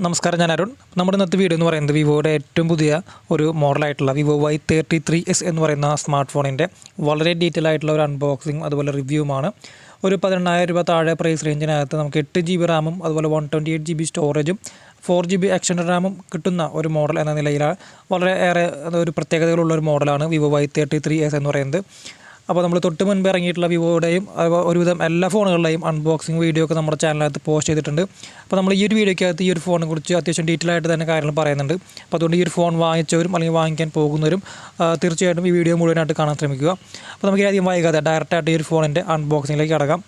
നമസ്കാരം, ഞാൻ അരുൺ. നമ്മുടെ ഇന്നത്തെ വീഡിയോ എന്ന് പറയുന്നത് വിവോയുടെ ഏറ്റവും പുതിയ ഒരു മോഡലായിട്ടുള്ള വിവോ Y33s എന്ന് പറയുന്ന സ്മാർട്ട് ഫോണിൻ്റെ വളരെ ഡീറ്റെയിൽ ആയിട്ടുള്ള ഒരു അൺബോക്സിങ് അതുപോലെ റിവ്യൂമാണ്. ഒരു 18,000 രൂപ താഴെ പ്രൈസ് റേഞ്ചിനകത്ത് നമുക്ക് 8 GB റാമും അതുപോലെ 128 GB സ്റ്റോറേജും 4 GB എക്സ്റ്റൻഡ് റാമും കിട്ടുന്ന ഒരു മോഡൽ എന്ന നിലയിൽ വളരെ ഏറെ ഒരു പ്രത്യേകതകളുള്ള ഒരു മോഡലാണ് വിവോ Y33s എന്ന് പറയുന്നത്. അപ്പോൾ നമ്മൾ തൊട്ട് മുൻപ് ഇറങ്ങിയിട്ടുള്ള വിവോയുടെയും ഒരുവിധം എല്ലാ ഫോണുകളുടെയും അൺബോക്സിങ് വീഡിയോ ഒക്കെ നമ്മുടെ ചാനലിനകത്ത് പോസ്റ്റ് ചെയ്തിട്ടുണ്ട്. അപ്പോൾ നമ്മൾ ഈ ഒരു വീഡിയോയ്ക്കകത്ത് ഈ ഒരു ഫോണിനെ കുറിച്ച് അത്യാവശ്യം ഡീറ്റെയിൽ ആയിട്ട് തന്നെ കാര്യങ്ങൾ പറയുന്നുണ്ട്. അപ്പോൾ അതുകൊണ്ട് ഈ ഒരു ഫോൺ വാങ്ങിച്ചവരും അല്ലെങ്കിൽ വാങ്ങിക്കാൻ പോകുന്നവരും തീർച്ചയായിട്ടും ഈ വീഡിയോ മുഴുവനായിട്ട് കാണാൻ ശ്രമിക്കുക. അപ്പോൾ നമുക്ക് ആദ്യം വൈകാതെ ഡയറക്റ്റായിട്ട് ഈ ഒരു ഫോണിൻ്റെ അൺബോക്സിങ്ങിലേക്ക് കടക്കാം.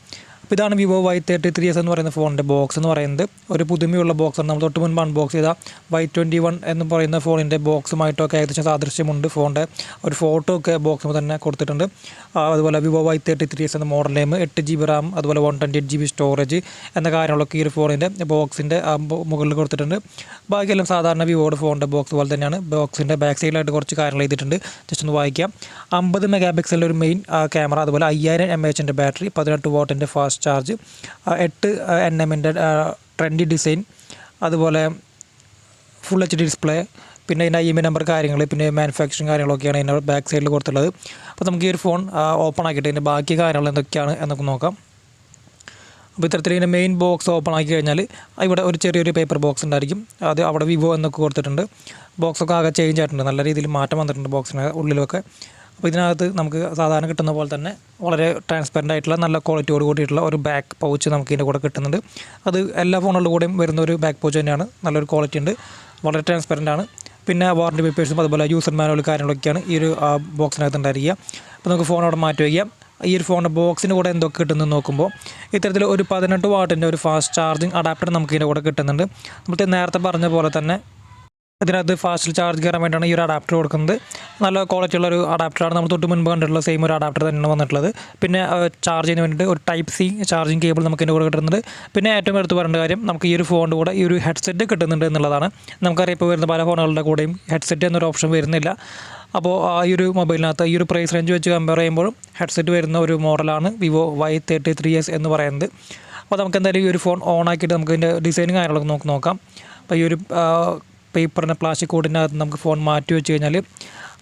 അപ്പോൾ ഇതാണ് വിവോ Y33s എന്ന് പറയുന്ന ഫോണിൻ്റെ ബോക്സ് എന്ന് പറയുന്നത്. ഒരു പുതുമയുള്ള ബോക്സാണ്. നമ്മൾ തൊട്ട് മുൻപ് അൺബോക്സ് ചെയ്ത Y21 എന്ന് പറയുന്ന ഫോണിൻ്റെ ബോക്സുമായിട്ടൊക്കെ ഏകദേശം സാദൃശ്യമുണ്ട്. ഫോണിൻ്റെ ഒരു ഫോട്ടോ ഒക്കെ ബോക്സിൽ തന്നെ കൊടുത്തിട്ടുണ്ട്. അതുപോലെ വിവോ Y33s എന്ന മോഡൽ നെയിം, 8 GB റാം, അതുപോലെ 128 GB സ്റ്റോറേജ് എന്ന കാര്യങ്ങളൊക്കെ ഈ ഒരു ഫോണിൻ്റെ ബോക്സിൻ്റെ മുകളിൽ കൊടുത്തിട്ടുണ്ട്. ബാക്കിയെല്ലാം സാധാരണ വിവോയുടെ ഫോണിൻ്റെ ബോക്സ് പോലെ തന്നെയാണ്. ബോക്സിൻ്റെ ബാക്ക് സൈഡിലായിട്ട് കുറച്ച് കാര്യങ്ങൾ എഴുതിയിട്ടുണ്ട്. ജസ്റ്റ് ഒന്ന് വായിക്കാം. 50 മെഗാപിക്സലിൻ്റെ ഒരു മെയിൻ ക്യാമറ, അതുപോലെ 5000 mAh ബാറ്ററി, 18 വാട്ടിൻ്റെ fast charge, 8 nm trendy design, അതുപോലെ ഫുൾ HD ഡിസ്പ്ലേ, പിന്നെ ഇതിൻ്റെ IMEI നമ്പർ കാര്യങ്ങൾ, പിന്നെ മാനുഫാക്ചറിങ് കാര്യങ്ങളൊക്കെയാണ് ഇതിൻ്റെ ബാക്ക് സൈഡിൽ കൊടുത്തുള്ളത്. അപ്പോൾ നമുക്ക് ഈ ഒരു ഫോൺ ഓപ്പൺ ആക്കിയിട്ട് ഇതിൻ്റെ ബാക്കി കാര്യങ്ങൾ എന്തൊക്കെയാണ് എന്നൊക്കെ നോക്കാം. അപ്പോൾ ഇത്തരത്തിൽ ഇതിൻ്റെ മെയിൻ ബോക്സ് ഓപ്പൺ ആക്കി കഴിഞ്ഞാൽ ഇവിടെ ഒരു ചെറിയൊരു പേപ്പർ ബോക്സ് ഉണ്ടായിരിക്കും. അത് അവിടെ വിവോ എന്നൊക്കെ കൊടുത്തിട്ടുണ്ട്. ബോക്സൊക്കെ ആകെ ചേഞ്ച് ആയിട്ടുണ്ട്, നല്ല രീതിയിൽ മാറ്റം വന്നിട്ടുണ്ട് ബോക്സിന് ഉള്ളിലൊക്കെ. അപ്പോൾ ഇതിനകത്ത് നമുക്ക് സാധാരണ കിട്ടുന്ന പോലെ തന്നെ വളരെ ട്രാൻസ്പെറൻ്റ് ആയിട്ടുള്ള നല്ല ക്വാളിറ്റിയോട് കൂടിയിട്ടുള്ള ഒരു ബാക്ക് പൗച്ച് നമുക്ക് ഇതിൻ്റെ കൂടെ കിട്ടുന്നുണ്ട്. അത് എല്ലാ ഫോണുകളുടെ കൂടെയും വരുന്ന ഒരു ബാക്ക് പൗച്ച് തന്നെയാണ്. നല്ലൊരു ക്വാളിറ്റി ഉണ്ട്, വളരെ ട്രാൻസ്പെറൻ്റ് ആണ്. പിന്നെ വാറണ്ടി പേപ്പേഴ്സും അതുപോലെ യൂസർ മാനുവൽ കാര്യങ്ങളൊക്കെയാണ് ഈ ഒരു ബോക്സിനകത്ത് ഉണ്ടായിരിക്കുക. അപ്പോൾ നമുക്ക് ഫോൺ അവിടെ മാറ്റി വയ്ക്കാം. ഈ ഒരു ഫോണിൻ്റെ ബോക്സിന് കൂടെ എന്തൊക്കെ കിട്ടുന്നത് നോക്കുമ്പോൾ ഇത്തരത്തിൽ ഒരു 18 വാട്ടിൻ്റെ ഒരു ഫാസ്റ്റ് ചാർജിങ് അഡാപ്റ്റർ നമുക്ക് ഇതിൻ്റെ കൂടെ കിട്ടുന്നുണ്ട്. നമ്മൾ നേരത്തെ പറഞ്ഞ പോലെ തന്നെ ഇതിനകത്ത് ഫാസ്റ്റ് ചാർജ് കയറാൻ വേണ്ടിയാണ് ഈ ഒരു അഡാപ്റ്റർ കൊടുക്കുന്നത്. നല്ല ക്വാളിറ്റി ഉള്ള ഒരു അഡാപ്റ്ററാണ്. നമ്മൾ തൊട്ട് മുൻപ് കണ്ടിട്ടുള്ള സെയിം ഒരു അഡാപ്റ്റർ തന്നെയാണ് വന്നിട്ടുള്ളത്. പിന്നെ ചാർജ് ചെയ്യുന്നതിന് വേണ്ടിയിട്ട് ഒരു Type-C ചാർജിങ് കേബിൾ നമുക്ക് ഇതിൻ്റെ കൂടെ കിട്ടുന്നുണ്ട്. പിന്നെ ഏറ്റവും എടുത്ത് പറയേണ്ട കാര്യം, നമുക്ക് ഈ ഒരു ഫോണിൻ്റെ കൂടെ ഈ ഒരു ഹെഡ്സെറ്റ് കിട്ടുന്നുണ്ട് എന്നുള്ളതാണ്. നമുക്കറിയാം ഇപ്പോൾ വരുന്ന പല ഫോണുകളുടെ കൂടെയും ഹെഡ്സെറ്റ് എന്നൊരു ഓപ്ഷൻ വരുന്നില്ല. അപ്പോൾ ഈ ഒരു മൊബൈലിനകത്ത് ഈ ഒരു പ്രൈസ് റേഞ്ച് വെച്ച് കമ്പയർ ചെയ്യുമ്പോഴും ഹെഡ്സെറ്റ് വരുന്ന ഒരു മോഡലാണ് വിവോ Y33s എന്ന് പറയുന്നത്. അപ്പോൾ നമുക്ക് എന്തായാലും ഈ ഒരു ഫോൺ ഓൺ ആക്കിയിട്ട് നമുക്ക് ഇതിൻ്റെ ഡിസൈനും കാര്യങ്ങളൊക്കെ നോക്കാം. അപ്പോൾ ഈ ഒരു പേപ്പറിൻ്റെ പ്ലാസ്റ്റിക് കോട്ടിനകത്ത് നമുക്ക് ഫോൺ മാറ്റി വെച്ച് കഴിഞ്ഞാൽ,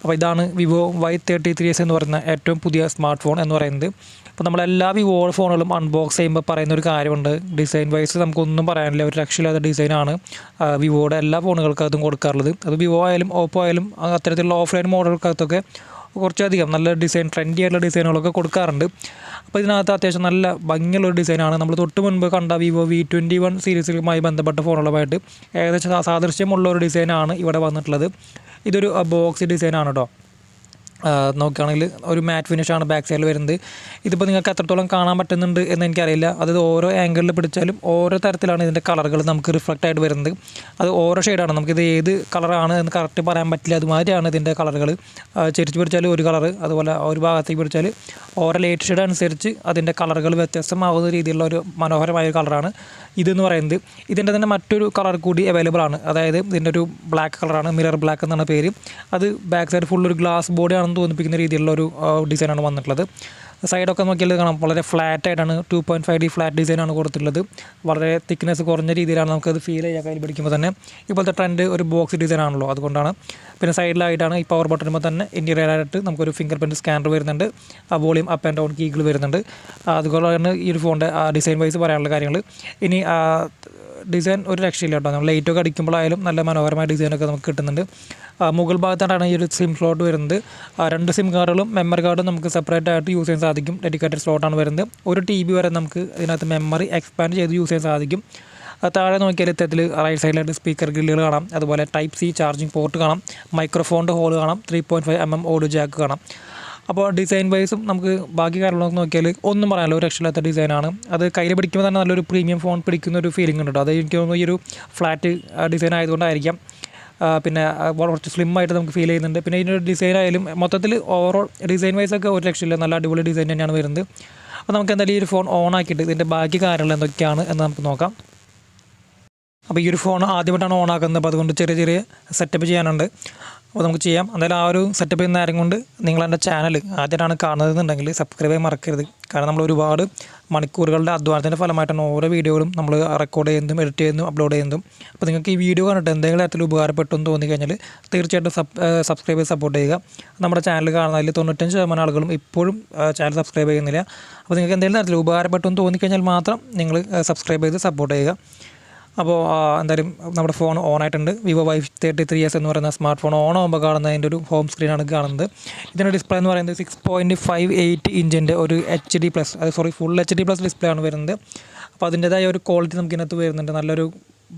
അപ്പോൾ ഇതാണ് വിവോ Y33s എന്ന് പറയുന്ന ഏറ്റവും പുതിയ സ്മാർട്ട് ഫോൺ എന്ന് പറയുന്നത്. അപ്പോൾ നമ്മളെല്ലാ വിവോ ഫോണുകളും അൺബോക്സ് ചെയ്യുമ്പോൾ പറയുന്ന ഒരു കാര്യമുണ്ട്, ഡിസൈൻ വൈസ് നമുക്കൊന്നും പറയാനില്ല, ഒരു രക്ഷയില്ലാത്ത ഡിസൈനാണ് വിവോയുടെ എല്ലാ ഫോണുകൾക്കകത്തും കൊടുക്കാറുള്ളത്. അത് വിവോ ആയാലും ഓപ്പോ ആയാലും അത്തരത്തിലുള്ള ഓഫ്ലൈൻ മോഡലുകൾക്കകത്തൊക്കെ കുറച്ചധികം നല്ല ഡിസൈൻ, ട്രെൻഡി ആയിട്ടുള്ള ഡിസൈനുകളൊക്കെ കൊടുക്കാറുണ്ട്. അപ്പോൾ ഇതിനകത്ത് അത്യാവശ്യം നല്ല ഭംഗിയുള്ളൊരു ഡിസൈനാണ്. നമ്മൾ തൊട്ട് മുൻപ് കണ്ട വിവോ V21 സീരീസുമായി ബന്ധപ്പെട്ട ഫോണുകളുമായിട്ട് ഏകദേശം സാദൃശ്യമുള്ള ഒരു ഡിസൈനാണ് ഇവിടെ വന്നിട്ടുള്ളത്. ഇതൊരു ബോക്സ് ഡിസൈനാണ് കേട്ടോ. നോക്കുകയാണെങ്കിൽ ഒരു മാറ്റ് ഫിനിഷാണ് ബാക്ക് സൈഡിൽ വരുന്നത്. ഇതിപ്പോൾ നിങ്ങൾക്ക് എത്രത്തോളം കാണാൻ പറ്റുന്നുണ്ട് എന്ന് എനിക്കറിയില്ല. അതായത് ഓരോ ആംഗിളിൽ പിടിച്ചാലും ഓരോ തരത്തിലാണ് ഇതിൻ്റെ കളറുകൾ നമുക്ക് റിഫ്ലക്റ്റ് ആയിട്ട് വരുന്നത്. അത് ഓരോ ഷെയ്ഡാണ്, നമുക്കിത് ഏത് കളറാണ് എന്ന് കറക്റ്റ് പറയാൻ പറ്റില്ല. അതുമാതിരിയാണ് ഇതിൻ്റെ കളറുകൾ. ചെരിച്ച് പിടിച്ചാൽ ഒരു കളറ്, അതുപോലെ ഒരു ഭാഗത്തേക്ക് പിടിച്ചാൽ ഓരോ ലൈറ്റ് ഷെയ്ഡ് അനുസരിച്ച് അതിൻ്റെ കളറുകൾ വ്യത്യസ്തമാകുന്ന രീതിയിലുള്ള ഒരു മനോഹരമായ ഒരു കളറാണ് ഇതെന്ന് പറയുന്നത്. ഇതിൻ്റെ തന്നെ മറ്റൊരു കളർ കൂടി അവൈലബിൾ ആണ്. അതായത് ഇതിൻ്റെ ഒരു ബ്ലാക്ക് കളറാണ്, മിറർ ബ്ലാക്ക് എന്നാണ് പേര്. അത് ബാക്ക് സൈഡ് ഫുൾ ഒരു ഗ്ലാസ് ബോഡിയാണെന്ന് തോന്നിപ്പിക്കുന്ന രീതിയിലുള്ള ഒരു ഡിസൈനാണ് വന്നിട്ടുള്ളത്. സൈഡൊക്കെ നോക്കിയാൽ കാണാം, വളരെ ഫ്ലാറ്റ് ആയിട്ടാണ് 2.5D ഫ്ലാറ്റ് ഡിസൈനാണ് കൊടുത്തിട്ടുള്ളത്. വളരെ തിക്നെസ് കുറഞ്ഞ രീതിയിലാണ് നമുക്കത് ഫീൽ ചെയ്യുക കയ്യിൽ പിടിക്കുമ്പോൾ തന്നെ. ഇപ്പോഴത്തെ ട്രെൻഡ് ഒരു ബോക്സ് ഡിസൈൻ ആണല്ലോ, അതുകൊണ്ടാണ്. പിന്നെ സൈഡിലായിട്ടാണ് ഈ പവർ ബട്ടണുമ്പോൾ തന്നെ ഇൻറ്റീരിയറായിട്ട് നമുക്കൊരു ഫിംഗർ പ്രിൻറ്റ് സ്കാനർ വരുന്നുണ്ട്, വോളിയം അപ്പ് ആൻഡ് ഡൗൺ കീകൾ വരുന്നുണ്ട്. അതുകൊണ്ടാണ് ഈ ഒരു ഫോണിൻ്റെ ഡിസൈൻ വൈസ് പറയാനുള്ള കാര്യങ്ങൾ. ഇനി ഡിസൈൻ ഒരു രക്ഷയില്ല കേട്ടോ. നമ്മൾ ലൈറ്റൊക്കെ അടിക്കുമ്പോഴായാലും നല്ല മനോഹരമായ ഡിസൈനൊക്കെ നമുക്ക് കിട്ടുന്നുണ്ട്. മുകൾ ഭാഗത്തായിട്ടാണ് ഈ ഒരു സിം സ്ലോട്ട് വരുന്നത്. 2 സിം കാർഡുകളും മെമ്മറി കാർഡും നമുക്ക് സെപ്പറേറ്റ് ആയിട്ട് യൂസ് ചെയ്യാൻ സാധിക്കും. ഡെഡിക്കേറ്റഡ് സ്ലോട്ടാണ് വരുന്നത്. 1 TB വരെ നമുക്ക് ഇതിനകത്ത് മെമ്മറി എക്സ്പാൻഡ് ചെയ്ത് യൂസ് ചെയ്യാൻ സാധിക്കും. താഴെ നോക്കിയാൽ ഇത്തരത്തിൽ റൈറ്റ് സൈഡിലായിട്ട് സ്പീക്കർ ഗ്രില്ലുകൾ കാണാം, അതുപോലെ Type-C ചാർജിങ് പോർട്ട് കാണാം, മൈക്രോഫോണിൻ്റെ ഹോൾ കാണാം, 3.5mm ഓഡിയോ ജാക്ക് കാണാം. അപ്പോൾ ഡിസൈൻ വൈസും നമുക്ക് ബാക്കി കാര്യങ്ങളൊക്കെ നോക്കിയാൽ ഒന്നും പറയാനില്ല, ഒരു രക്ഷയില്ലാത്ത ഡിസൈനാണ്. അത് കയ്യിൽ പിടിക്കുമ്പോൾ തന്നെ നല്ലൊരു പ്രീമിയം ഫോൺ പിടിക്കുന്ന ഒരു ഫീലിംഗ് ഉണ്ട് കേട്ടോ. അത് എനിക്ക് തോന്നുന്നു ഈ ഒരു ഫ്ലാറ്റ് ഡിസൈൻ ആയതുകൊണ്ടായിരിക്കാം. പിന്നെ കുറച്ച് സ്ലിമ്മായിട്ട് നമുക്ക് ഫീൽ ചെയ്യുന്നുണ്ട്. പിന്നെ ഇതിൻ്റെ ഡിസൈൻ ആയാലും മൊത്തത്തിൽ ഓവറോൾ ഡിസൈൻ വൈസൊക്കെ ഒരു രക്ഷയില്ല, നല്ല അടിപൊളി ഡിസൈൻ തന്നെയാണ് വരുന്നത്. അപ്പോൾ നമുക്ക് എന്തായാലും ഈ ഒരു ഫോൺ ഓൺ ആക്കിയിട്ട് ഇതിൻ്റെ ബാക്കി കാര്യങ്ങൾ എന്തൊക്കെയാണ് എന്ന് നമുക്ക് നോക്കാം. അപ്പോൾ ഈ ഒരു ഫോൺ ആദ്യമായിട്ടാണ് ഓൺ ആക്കുന്നത്. അപ്പോൾ അതുകൊണ്ട് ചെറിയ സെറ്റപ്പ് ചെയ്യാനുണ്ട്. അപ്പോൾ നമുക്ക് ചെയ്യാം. എന്തായാലും ആ ഒരു സെറ്റപ്പ് ചെയ്യുന്ന നേരം കൊണ്ട് നിങ്ങൾ എൻ്റെ ചാനൽ ആദ്യമായിട്ടാണ് കാണുന്നതെന്നുണ്ടെങ്കിൽ സബ്സ്ക്രൈബ് ചെയ്യാൻ മറക്കരുത്. കാരണം നമ്മൾ ഒരുപാട് മണിക്കൂറുകളുടെ അധ്വാനത്തിൻ്റെ ഫലമായിട്ടാണ് ഓരോ വീഡിയോകളും നമ്മൾ റെക്കോർഡ് ചെയ്യുന്നതും എഡിറ്റ് ചെയ്യുന്നതും അപ്ലോഡ് ചെയ്യുന്നതും. അപ്പോൾ നിങ്ങൾക്ക് ഈ വീഡിയോ കണ്ടിട്ട് എന്തെങ്കിലും തരത്തിൽ ഉപകാരപ്പെട്ടു എന്ന് തോന്നിക്കഴിഞ്ഞാൽ തീർച്ചയായിട്ടും സബ്സ്ക്രൈബ് ചെയ്ത് സപ്പോർട്ട് ചെയ്യുക. നമ്മുടെ ചാനൽ കാണുന്നതിൽ 95% ആളുകളും ഇപ്പോഴും ചാനൽ സബ്സ്ക്രൈബ് ചെയ്യുന്നില്ല. അപ്പോൾ നിങ്ങൾക്ക് എന്തെങ്കിലും തരത്തിൽ ഉപകാരപ്പെട്ടു എന്ന് തോന്നിക്കഴിഞ്ഞാൽ മാത്രം നിങ്ങൾ സബ്സ്ക്രൈബ് ചെയ്ത് സപ്പോർട്ട് ചെയ്യുക. അപ്പോൾ എന്തായാലും നമ്മുടെ ഫോൺ ഓൺ ആയിട്ടുണ്ട്. Vivo Y33s എന്ന് പറയുന്ന സ്മാർട്ട് ഫോൺ ഓൺ ആകുമ്പോൾ കാണുന്നതിൻ്റെ ഒരു ഹോം സ്ക്രീനാണ് കാണുന്നത്. ഇതിൻ്റെ ഡിസ്പ്ലേ എന്ന് പറയുന്നത് 6.58 ഇഞ്ചിൻ്റെ ഒരു ഫുൾ HD+ ഡിസ്പ്ലേ ആണ് വരുന്നത്. അപ്പോൾ അതിൻ്റേതായ ഒരു ക്വാളിറ്റി നമുക്ക് ഇതിനകത്ത് വരുന്നുണ്ട്. നല്ലൊരു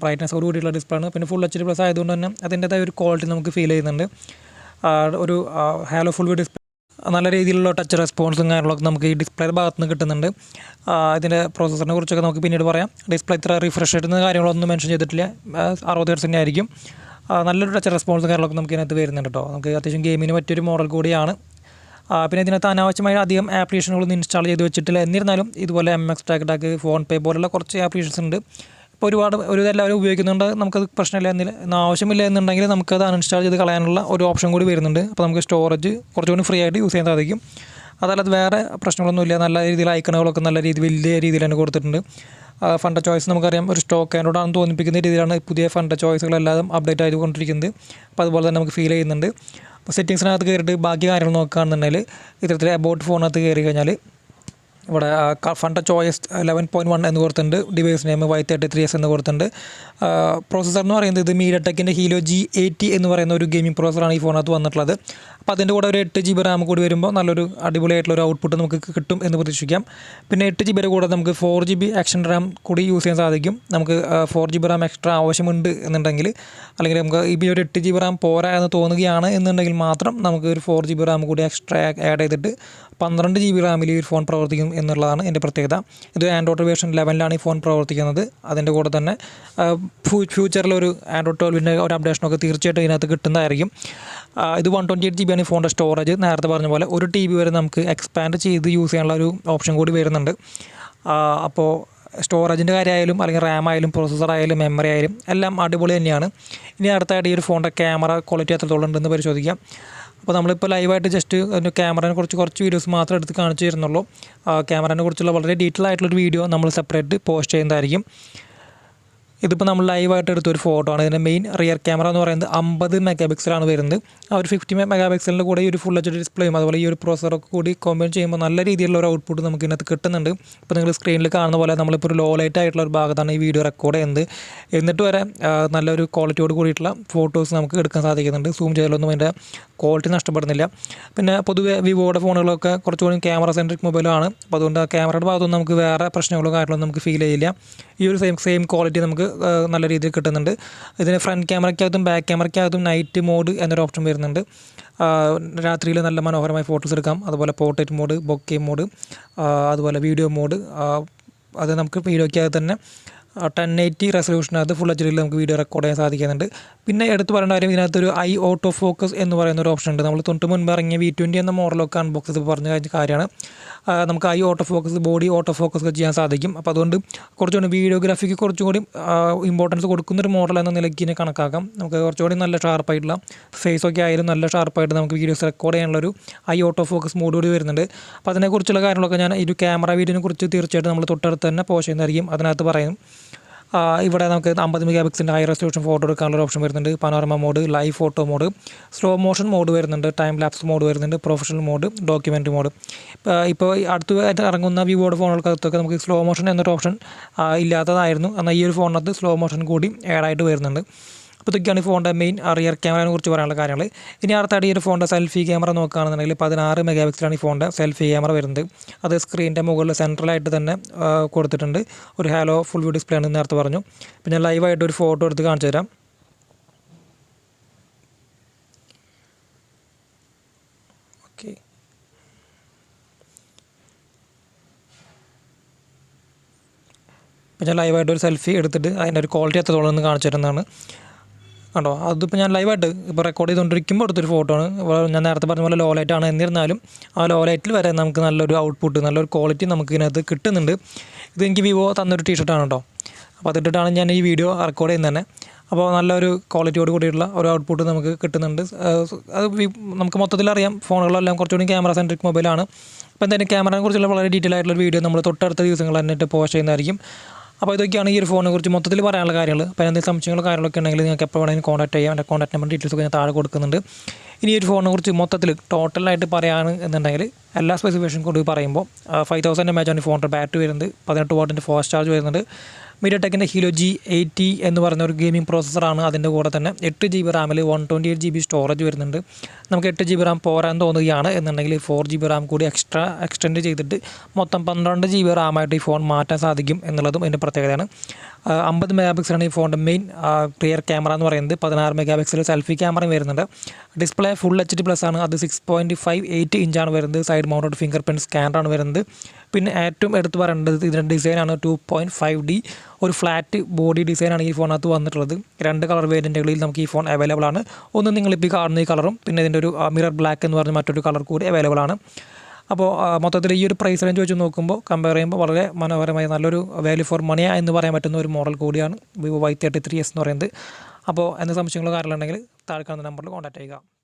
ബ്രൈറ്റ്നസ് കൂടിയുള്ള ഡിസ്പ്ലേ ആണ്. പിന്നെ ഫുൾ HD+ ആയതുകൊണ്ട് തന്നെ അതിൻ്റേതായ ഒരു ക്വാളിറ്റി നമുക്ക് ഫീൽ ചെയ്യുന്നുണ്ട്. ഒരു ഹാലോ ഫുൾ വ്യൂ ഡിസ്പ്ലേ, നല്ല രീതിയിലുള്ള ടച്ച് റെസ്പോൺസും കാര്യങ്ങളൊക്കെ നമുക്ക് ഈ ഡിസ്പ്ലേയുടെ ഭാഗത്ത് നിന്ന് കിട്ടുന്നുണ്ട്. ഇതിൻ്റെ പ്രോസസ്സറിനെ കുറിച്ചൊക്കെ നമുക്ക് പിന്നീട് പറയാം. ഡിസ്പ്ലേ ഇത്ര റിഫ്രഷ് ആയിട്ടുന്ന കാര്യങ്ങളൊന്നും മെൻഷൻ ചെയ്തിട്ടില്ല. 60 Hz ആയിരിക്കും. നല്ലൊരു ടച്ച് റെസ്പോൺസും കാര്യങ്ങളൊക്കെ നമുക്ക് ഇതിനകത്ത് വരുന്നുണ്ട് കേട്ടോ. നമുക്ക് അത്യാവശ്യം ഗെയിമിന് പറ്റിയൊരു മോഡൽ കൂടിയാണ്. പിന്നെ ഇതിനകത്ത് അനാവശ്യമായ അധികം ആപ്ലിക്കേഷനുകളൊന്നും ഇൻസ്റ്റാൾ ചെയ്ത് വെച്ചിട്ടില്ല. എന്നിരുന്നാലും ഇതുപോലെ MX ടാക്ക് ഫോൺ പേ പോലുള്ള കുറച്ച് ആപ്ലിക്കേഷൻസ് ഉണ്ട്. ഇപ്പോൾ എല്ലാവരും ഉപയോഗിക്കുന്നുണ്ട്. നമുക്കത് പ്രശ്നമില്ല ആവശ്യമില്ല എന്നുണ്ടെങ്കിൽ നമുക്കത് അൺഇൻസ്റ്റാൾ ചെയ്ത് കളയാനുള്ള ഒരു ഓപ്ഷൻ കൂടി വരുന്നുണ്ട്. അപ്പോൾ നമുക്ക് സ്റ്റോറേജ് കുറച്ചുകൂടി ഫ്രീ ആയിട്ട് യൂസ് ചെയ്യാൻ സാധിക്കും. അതല്ലാതെ വേറെ പ്രശ്നങ്ങളൊന്നുമില്ല. നല്ല രീതിയിൽ ഐക്കണുകളൊക്കെ നല്ല വലിയ രീതിയിൽ തന്നെ കൊടുത്തിട്ടുണ്ട്. ഫണ്ട് ചോയ്സ് നമുക്കറിയാം, ഒരു സ്റ്റോക്ക് ആൻഡ്രോയിഡാണെന്ന് തോന്നിപ്പിക്കുന്ന രീതിയിലാണ് പുതിയ ഫണ്ട് ചോയ്സുകളെല്ലാം അപ്ഡേറ്റ് ആയിക്കൊണ്ടിരിക്കുന്നത്. അപ്പോൾ അതുപോലെ തന്നെ നമുക്ക് ഫീൽ ചെയ്യുന്നുണ്ട്. അപ്പോൾ സെറ്റിങ്സിനകത്ത് കയറിയിട്ട് ബാക്കി കാര്യങ്ങൾ നോക്കുകയാണെന്നുണ്ടെങ്കിൽ ഇത്തരത്തിൽ അബൌട്ട് ഫോണിനകത്ത് കയറി കഴിഞ്ഞാൽ ഇവിടെ ഫണ്ട് ചോയ്സ് 11.1 എന്ന് കൊടുത്തിട്ടുണ്ട്. ഡിവൈസ് നെയിം Y33s എന്ന് കൊടുത്തിട്ടുണ്ട്. പ്രോസസ്സർ എന്ന് പറയുന്നത് ഇത് MediaTekൻ്റെ Helio G80 എന്ന് പറയുന്ന ഒരു ഗെയിമിംഗ് പ്രോസസ്സറാണ് ഈ ഫോണിനകത്ത് വന്നിട്ടുള്ളത്. അപ്പോൾ അതിൻ്റെ കൂടെ ഒരു 8GB RAM കൂടി വരുമ്പോൾ നല്ലൊരു അടിപൊളിയായിട്ടുള്ളൊരു ഔട്ട്പുട്ട് നമുക്ക് കിട്ടും എന്ന് പ്രതീക്ഷിക്കാം. പിന്നെ 8GB കൂടെ നമുക്ക് 4GB ആക്ഷൻ RAM കൂടി യൂസ് ചെയ്യാൻ സാധിക്കും. നമുക്ക് 4GB RAM എക്സ്ട്രാ ആവശ്യമുണ്ട് എന്നുണ്ടെങ്കിൽ, അല്ലെങ്കിൽ നമുക്ക് ഈ ഒരു 8GB RAM പോരാ എന്ന് തോന്നുകയാണ് എന്നുണ്ടെങ്കിൽ മാത്രം നമുക്ക് ഒരു 4GB RAM കൂടി എക്സ്ട്രാ ആഡ് ചെയ്തിട്ട് 12GB RAM ഈ ഫോൺ പ്രവർത്തിക്കും എന്നുള്ളതാണ് എൻ്റെ പ്രത്യേകത. ഇത് ആൻഡ്രോയിഡ് വേർഷൻ 11ലാണ് ഈ ഫോൺ പ്രവർത്തിക്കുന്നത്. അതിൻ്റെ കൂടെ തന്നെ ഫ്യൂച്ചറിലൊരു ആൻഡ്രോയിഡ് 12ൻ്റെ ഒരു അപ്ഡേഷനൊക്കെ തീർച്ചയായിട്ടും ഇതിനകത്ത് കിട്ടുന്നതായിരിക്കും. ഇത് 128GB ആണ് ഈ ഫോണിൻ്റെ സ്റ്റോറേജ്. നേരത്തെ പറഞ്ഞ പോലെ 1 TB വരെ നമുക്ക് എക്സ്പാൻഡ് ചെയ്ത് യൂസ് ചെയ്യാനുള്ള ഒരു ഓപ്ഷൻ കൂടി വരുന്നുണ്ട്. അപ്പോൾ സ്റ്റോറേജിൻ്റെ കാര്യമായാലും അല്ലെങ്കിൽ RAM ആയാലും പ്രോസസ്സർ ആയാലും മെമ്മറി ആയാലും എല്ലാം അടിപൊളി തന്നെയാണ്. ഇനി അടുത്തായിട്ട് ഈ ഒരു ഫോണിൻ്റെ ക്യാമറ ക്വാളിറ്റി എത്രത്തോളം ഉണ്ടെന്ന് പരിശോധിക്കാം. അപ്പോൾ നമ്മളിപ്പോൾ ലൈവായിട്ട് ജസ്റ്റ് അതിൻ്റെ ക്യാമറയെ കുറിച്ച് കുറച്ച് വീഡിയോസ് മാത്രം എടുത്ത് കാണിച്ചു തരുന്നുള്ളൂ. ക്യാമറയെ കുറിച്ചുള്ള വളരെ ഡീറ്റെയിൽ ആയിട്ടുള്ളൊരു വീഡിയോ നമ്മൾ സെപ്പറേറ്റ് പോസ്റ്റ് ചെയ്യുന്നതായിരിക്കും. ഇതിപ്പോൾ നമ്മൾ ലൈവായിട്ട് എടുത്തൊരു ഫോട്ടോ ആണ്. ഇതിൻ്റെ മെയിൻ റിയർ ക്യാമറ എന്ന് പറയുന്നത് 50 മെഗാപിക്സലാണ് വരുന്നത്. ആ ഒരു 50 മെഗാപിക്സലിൻ്റെ കൂടെ ഈ ഒരു ഫുൾ HD ഡിസ്പ്ലേയും അതുപോലെ ഈ ഒരു പ്രോസസ്സറൊക്കെ കൂടി കോമ്പൈൻ ചെയ്യുമ്പോൾ നല്ല രീതിയിലുള്ള ഒരു ഔട്ട്പുട്ട് നമുക്ക് ഇതിനകത്ത് കിട്ടുന്നുണ്ട്. ഇപ്പോൾ നിങ്ങൾ സ്ക്രീനിൽ കാണുന്ന പോലെ നമ്മളിപ്പോൾ ഒരു ലോ ലൈറ്റ് ആയിട്ടുള്ള ഒരു ഭാഗത്താണ് ഈ വീഡിയോ റെക്കോർഡ് ചെയ്യുന്നത്. എന്നിട്ട് വരെ നല്ലൊരു ക്വാളിറ്റിയോട് കൂടിയിട്ടുള്ള ഫോട്ടോസ് നമുക്ക് എടുക്കാൻ സാധിക്കുന്നുണ്ട്. സൂം ചെയ്താലൊന്നും അതിൻ്റെ ക്വാളിറ്റി നഷ്ടപ്പെടുന്നില്ല. പിന്നെ പൊതുവെ വിവോയുടെ ഫോണുകളൊക്കെ കുറച്ചുകൂടി ക്യാമറ സെൻട്രിക് മൊബൈലാണ്. അപ്പോൾ അതുകൊണ്ട് ആ ക്യാമറയുടെ ഭാഗത്തൊന്നും നമുക്ക് വേറെ പ്രശ്നങ്ങളോ കാര്യങ്ങളൊന്നും നമുക്ക് ഫീൽ ചെയ്യില്ല. ഈ ഒരു സെയിം ക്വാളിറ്റി നമുക്ക് നല്ല രീതിയിൽ കിട്ടുന്നുണ്ട്. ഇതിന് ഫ്രണ്ട് ക്യാമറയ്ക്കകത്തും ബാക്ക് ക്യാമറയ്ക്കകത്തും നൈറ്റ് മോഡ് എന്നൊരു ഓപ്ഷൻ വരുന്നുണ്ട്. രാത്രിയിൽ നല്ല മനോഹരമായ ഫോട്ടോസ് എടുക്കാം. അതുപോലെ പോർട്രേറ്റ് മോഡ്, ബൊക്കെ മോഡ്, അതുപോലെ വീഡിയോ മോഡ്. അത് നമുക്ക് വീഡിയോയ്ക്കകത്ത് തന്നെ 1080 റെസൊല്യൂഷനകത്ത് ഫുൾ HD നമുക്ക് വീഡിയോ റെക്കോർഡ് ചെയ്യാൻ സാധിക്കുന്നുണ്ട്. പിന്നെ എടുത്ത് പറയേണ്ട കാര്യം, ഇതിനകത്തൊരു ഓട്ടോ ഫോക്കസ് എന്ന് പറയുന്ന ഒരു ഓപ്ഷൻ ഉണ്ട്. നമ്മൾ തൊട്ട് മുൻപ് ഇറങ്ങിയ V20 എന്ന മോഡലൊക്കെ അൺബോക്സ് ചെയ്ത് പറഞ്ഞ കാര്യമാണ്. നമുക്ക് auto focus, body auto focus ഒക്കെ ചെയ്യാൻ സാധിക്കും. അപ്പോൾ അതുകൊണ്ട് കുറച്ചുകൂടി വീഡിയോഗ്രാഫിക്ക് കുറച്ചുകൂടി ഇമ്പോർട്ടൻസ് കൊടുക്കുന്നൊരു മോഡൽ എന്ന നിലയ്ക്ക് ഇതിനെ കണക്കാക്കാം. നമുക്ക് കുറച്ചുകൂടി നല്ല ഷാർപ്പായിട്ടുള്ള ഫേസൊക്കെ ആയാലും നല്ല ഷാർപ്പായിട്ട് നമുക്ക് വീഡിയോസ് റെക്കോർഡ് ചെയ്യാനുള്ളൊരു ഓട്ടോ ഫോക്കസ് മോഡ് കൂടി വരുന്നുണ്ട്. അപ്പോൾ അതിനെക്കുറിച്ചുള്ള കാര്യങ്ങളൊക്കെ ഞാൻ ഈ ഒരു ക്യാമറ വീഡിയോനെ കുറിച്ച് തീർച്ചയായിട്ടും നമ്മൾ തൊട്ടടുത്ത് തന്നെ പോസ്റ്റ് ചെയ്യുന്നതായിരിക്കും. അതിനകത്ത് പറയും. ഇവിടെ നമുക്ക് 50 മെഗാപിക്സലിൻ്റെ ഹൈ റെസൊല്യൂഷൻ ഫോട്ടോ എടുക്കാനുള്ള ഓപ്ഷൻ വരുന്നുണ്ട്. Panorama mode, live photo mode, slow motion mode വരുന്നുണ്ട്, ടൈം ലാപ്സ് മോഡ് വരുന്നുണ്ട്, പ്രൊഫഷണൽ മോഡ്, ഡോക്യുമെൻ്ററി മോഡ്. ഇപ്പോൾ അടുത്തായിട്ട് ഇറങ്ങുന്ന വിവോയുടെ ഫോണുകൾക്കകത്തൊക്കെ നമുക്ക് സ്ലോ മോഷൻ എന്നൊരു ഓപ്ഷൻ ഇല്ലാത്തതായിരുന്നു. എന്നാൽ ഈ ഒരു ഫോണിനകത്ത് സ്ലോ മോഷൻ കൂടി ആഡായിട്ട് വരുന്നുണ്ട്. അപ്പോൾ ഇതൊക്കെയാണ് ഈ ഫോണിൻ്റെ മെയിൻ റിയർ ക്യാമറയെ കുറിച്ച് പറയാനുള്ള കാര്യങ്ങൾ. ഇനി അടുത്തായിട്ട് ഈ ഒരു ഫോണിൻ്റെ സെൽഫി ക്യാമറ നോക്കുകയാണെന്നുണ്ടെങ്കിൽ 16 മെഗാപിക്സലാണ് ഈ ഫോണിൻ്റെ സെൽഫി ക്യാമറ വരുന്നത്. അത് സ്ക്രീനിൻ്റെ മുകളിൽ സെൻട്രലായിട്ട് തന്നെ കൊടുത്തിട്ടുണ്ട്. ഒരു ഹാലോ ഫുൾ വ്യൂ ഡിസ്പ്ലേ ആണ് നേരത്തെ പറഞ്ഞു. പിന്നെ ലൈവായിട്ട് ഒരു ഫോട്ടോ എടുത്ത് കാണിച്ചു തരാം. ഓക്കെ, ഇപ്പോൾ ഞാൻ ലൈവായിട്ടൊരു സെൽഫി എടുത്തിട്ട് അതിൻ്റെ ഒരു ക്വാളിറ്റി എത്രത്തോളം എന്ന് കാണിച്ചു തരുന്നതാണ്. കണ്ടോ, അതിപ്പോൾ ഞാൻ ലൈവായിട്ട് ഇപ്പോൾ റെക്കോർഡ് ചെയ്തുകൊണ്ടിരിക്കുമ്പോൾ എടുത്തൊരു ഫോട്ടോ ആണ്. ഞാൻ നേരത്തെ പറഞ്ഞ പോലെ ലോ ലൈറ്റാണ്. എന്നിരുന്നാലും ആ ലോ ലൈറ്റിൽ വരെ നമുക്ക് നല്ലൊരു ഔട്ട്പുട്ട്, നല്ലൊരു ക്വാളിറ്റി നമുക്ക് ഇതിനകത്ത് കിട്ടുന്നുണ്ട്. ഇത് എനിക്ക് വിവോ തന്നൊരു ടീഷർട്ടാണ് കേട്ടോ. അപ്പോൾ അതിട്ടിട്ടാണ് ഞാൻ ഈ വീഡിയോ റെക്കോർഡ് ചെയ്യുന്നത് തന്നെ. അപ്പോൾ നല്ലൊരു ക്വാളിറ്റിയോട് കൂടിയുള്ള ഒരു ഔട്ട്പുട്ട് നമുക്ക് കിട്ടുന്നുണ്ട്. അത് നമുക്ക് മൊത്തത്തിലറിയാം ഫോണുകളെല്ലാം കുറച്ചുകൂടി ക്യാമറ സെൻട്രിക് മൊബൈലാണ്. അപ്പോൾ എന്തായാലും ക്യാമറയെ കുറിച്ചുള്ള വളരെ ഡീറ്റെയിൽ ആയിട്ടുള്ള വീഡിയോ നമ്മൾ തൊട്ടടുത്ത ദിവസങ്ങൾ തന്നെ പോസ്റ്റ് ചെയ്യുന്നതായിരിക്കും. അപ്പോൾ ഇതൊക്കെയാണ് ഈ ഒരു ഫോണിനെ കുറിച്ച് മൊത്തത്തിൽ പറയാനുള്ള കാര്യങ്ങൾ. അപ്പോൾ എന്തെങ്കിലും സംശയങ്ങളോ കാര്യങ്ങളൊക്കെ ഉണ്ടെങ്കിൽ നിങ്ങൾക്ക് എപ്പോൾ വേണമെങ്കിലും കോൺടാക്ട് ചെയ്യാം. എൻ്റെ കോൺടാക്ട് നമ്പർ ഡീറ്റെയിൽസ് ഒക്കെ ഞാൻ താഴെ കൊടുക്കുന്നുണ്ട്. ഇനി ഈ ഒരു ഫോണിനെ കുറിച്ച് മൊത്തത്തിൽ ടോട്ടലായിട്ട് പറയുകയാണ് എന്നുണ്ടെങ്കിൽ എല്ലാ സ്പെസിഫിക്കേഷൻ കൂടി പറയുമ്പോൾ 5000 mAh ആണ് ഫോണിൻ്റെ ബാറ്ററി വരുന്നത്. 18 വാട്ടിൻ്റെ ഫാസ്റ്റ് ചാർജ് വരുന്നുണ്ട്. മീഡിയടെക്കിൻ്റെ ഹീലോ G80 എന്ന് പറയുന്ന ഒരു ഗെയിമിംഗ് പ്രോസസ്സറാണ്. അതിൻ്റെ കൂടെ തന്നെ 8 GB റാമിൽ 128 GB സ്റ്റോറേജ് വരുന്നുണ്ട്. നമുക്ക് 8 GB റാം പോരാൻ തോന്നുകയാണ് എന്നുണ്ടെങ്കിൽ 4 GB റാം കൂടി എക്സ്റ്റെൻഡ് ചെയ്തിട്ട് മൊത്തം 12 GB റാമായിട്ട് ഈ ഫോൺ മാറ്റാൻ സാധിക്കും എന്നുള്ളതും ഇതിൻ്റെ പ്രത്യേകതയാണ്. 50 മെഗാപിക്സലാണ് ഈ ഫോണിൻ്റെ മെയിൻ ക്ലിയർ ക്യാമറ എന്ന് പറയുന്നത്. 16 മെഗാപിക്സൽ സെൽഫി ക്യാമറയും വരുന്നുണ്ട്. ഡിസ്പ്ലേ ഫുൾ HD+ ആണ്. അത് 6.58 ഇഞ്ചാണ് വരുന്നത്. സൈഡ് മൗണ്ടഡ് ഫിംഗർ പ്രിൻറ്റ് സ്കാനറാണ് വരുന്നത്. പിന്നെ ഏറ്റവും എടുത്ത് പറയേണ്ടത് ഇതിൻ്റെ ഡിസൈനാണ്. 2.5D ഒരു ഫ്ലാറ്റ് ബോഡി ഡിസൈനാണ് ഈ ഫോണിനകത്ത് വന്നിട്ടുള്ളത്. 2 കളർ വേരിയൻറ്റുകളിൽ നമുക്ക് ഈ ഫോൺ അവൈലബിൾ ആണ്. ഒന്ന് നിങ്ങളിപ്പോൾ കാണുന്ന ഈ കളറും പിന്നെ ഇതിൻ്റെ ഒരു മിറർ ബ്ലാക്ക് എന്ന് പറഞ്ഞ മറ്റൊരു കളർ കൂടി അവൈലബിൾ ആണ്. അപ്പോൾ മൊത്തത്തിൽ ഈ ഒരു പ്രൈസ് റേഞ്ച് വെച്ച് നോക്കുമ്പോൾ കമ്പയർ ചെയ്യുമ്പോൾ വളരെ മനോഹരമായ നല്ലൊരു വാല്യൂ ഫോർ മണിയ എന്ന് പറയാൻ പറ്റുന്ന ഒരു മോഡൽ കൂടിയാണ് Vivo Y33s എന്ന് പറയുന്നത്. അപ്പോൾ എന്ത് സംശയങ്ങളോ കാര്യങ്ങളുണ്ടെങ്കിൽ താഴെ കാണുന്ന നമ്പറിൽ കോൺടാക്ട് ചെയ്യുക.